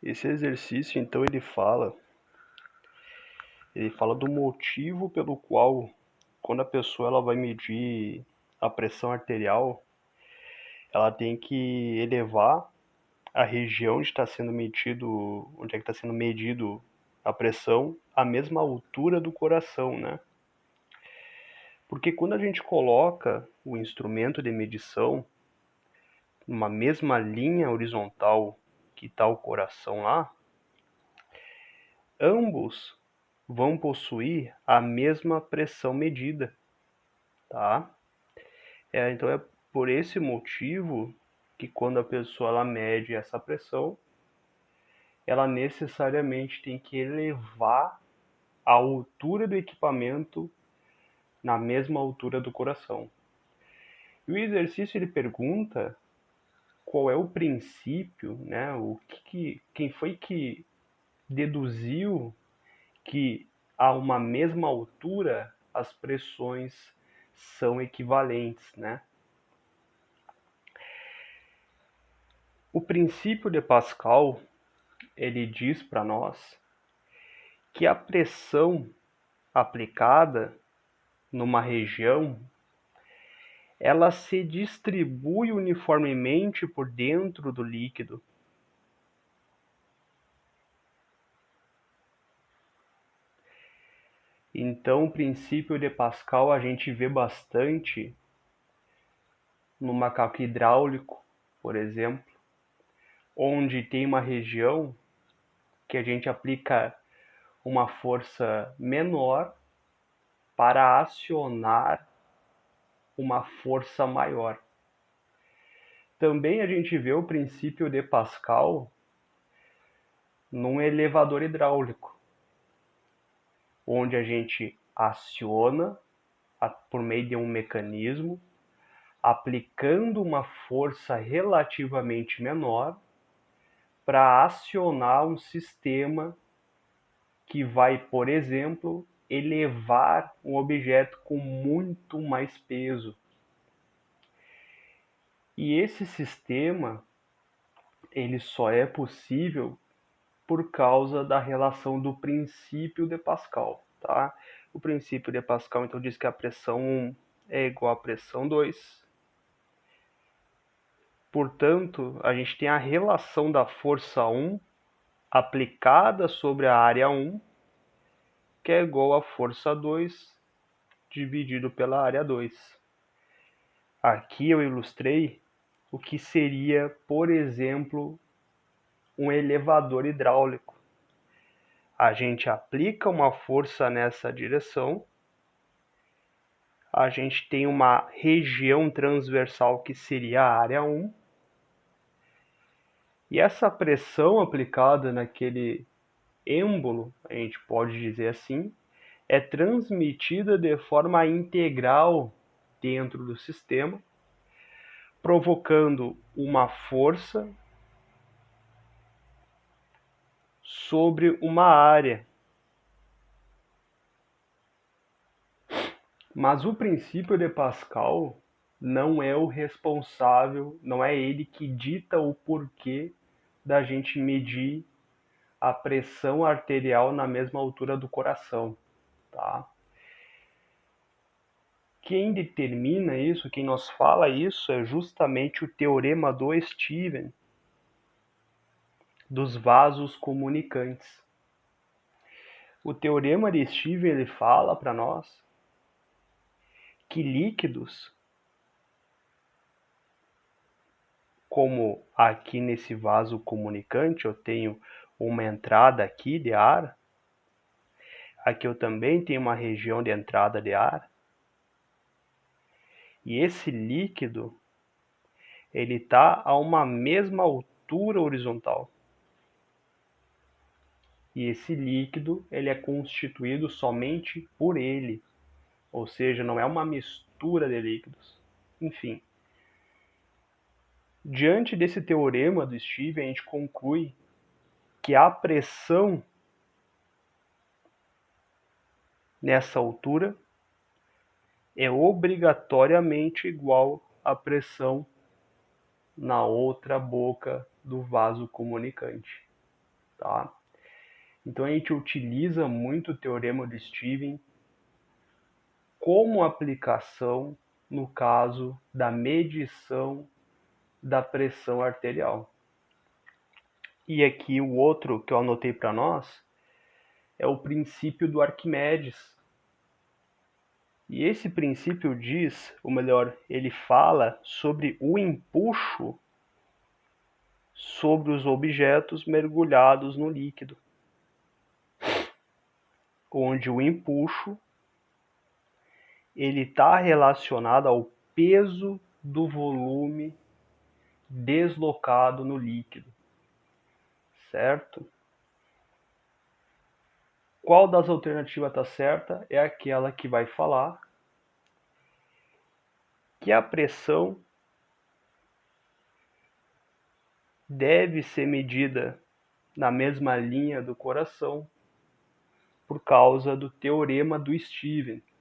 Esse exercício, então, ele fala do motivo pelo qual, quando a pessoa ela vai medir a pressão arterial, ela tem que elevar a região onde está sendo medido, onde é que está sendo medido a pressão, à mesma altura do coração, né? Porque quando a gente coloca o instrumento de medição numa mesma linha horizontal que está o coração lá, ambos vão possuir a mesma pressão medida, tá? Então é por esse motivo que quando a pessoa ela mede essa pressão, ela necessariamente tem que elevar a altura do equipamento na mesma altura do coração. E o exercício ele pergunta qual é o princípio, né? Quem foi que deduziu que a uma mesma altura as pressões são equivalentes, né? O princípio de Pascal, ele diz para nós que a pressão aplicada numa região, ela se distribui uniformemente por dentro do líquido. Então, o princípio de Pascal a gente vê bastante no macaco hidráulico, por exemplo, onde tem uma região que a gente aplica uma força menor para acionar uma força maior. Também a gente vê o princípio de Pascal num elevador hidráulico, onde a gente aciona por meio de um mecanismo, aplicando uma força relativamente menor para acionar um sistema que vai, por exemplo, elevar um objeto com muito mais peso. E esse sistema, ele só é possível por causa da relação do princípio de Pascal, tá? O princípio de Pascal, então, diz que a pressão 1 é igual à pressão 2. Portanto, a gente tem a relação da força 1 aplicada sobre a área 1, que é igual à força 2 dividido pela área 2. Aqui eu ilustrei o que seria, por exemplo, um elevador hidráulico. A gente aplica uma força nessa direção, a gente tem uma região transversal que seria a área 1, e essa pressão aplicada naquele êmbolo, a gente pode dizer assim, é transmitida de forma integral dentro do sistema, provocando uma força sobre uma área. Mas o princípio de Pascal não é o responsável, não é ele que dita o porquê da gente medir a pressão arterial na mesma altura do coração, tá? Quem determina isso, quem nos fala isso é justamente o teorema do Stevens, dos vasos comunicantes. O teorema de Stevens ele fala para nós que líquidos, como aqui nesse vaso comunicante eu tenho uma entrada aqui de ar, aqui eu também tenho uma região de entrada de ar, e esse líquido ele está a uma mesma altura horizontal. E esse líquido ele é constituído somente por ele, ou seja, não é uma mistura de líquidos. Enfim, diante desse teorema do Stevens, a gente conclui que a pressão nessa altura é obrigatoriamente igual à pressão na outra boca do vaso comunicante. tá? Então a gente utiliza muito o teorema de Stevens como aplicação no caso da medição da pressão arterial. E aqui o outro que eu anotei para nós é o princípio do Arquimedes. E esse princípio diz, ou melhor, ele fala sobre o empuxo sobre os objetos mergulhados no líquido, onde o empuxo ele está relacionado ao peso do volume deslocado no líquido, certo? Qual das alternativas está certa? É aquela que vai falar que a pressão deve ser medida na mesma linha do coração por causa do teorema do Stevens.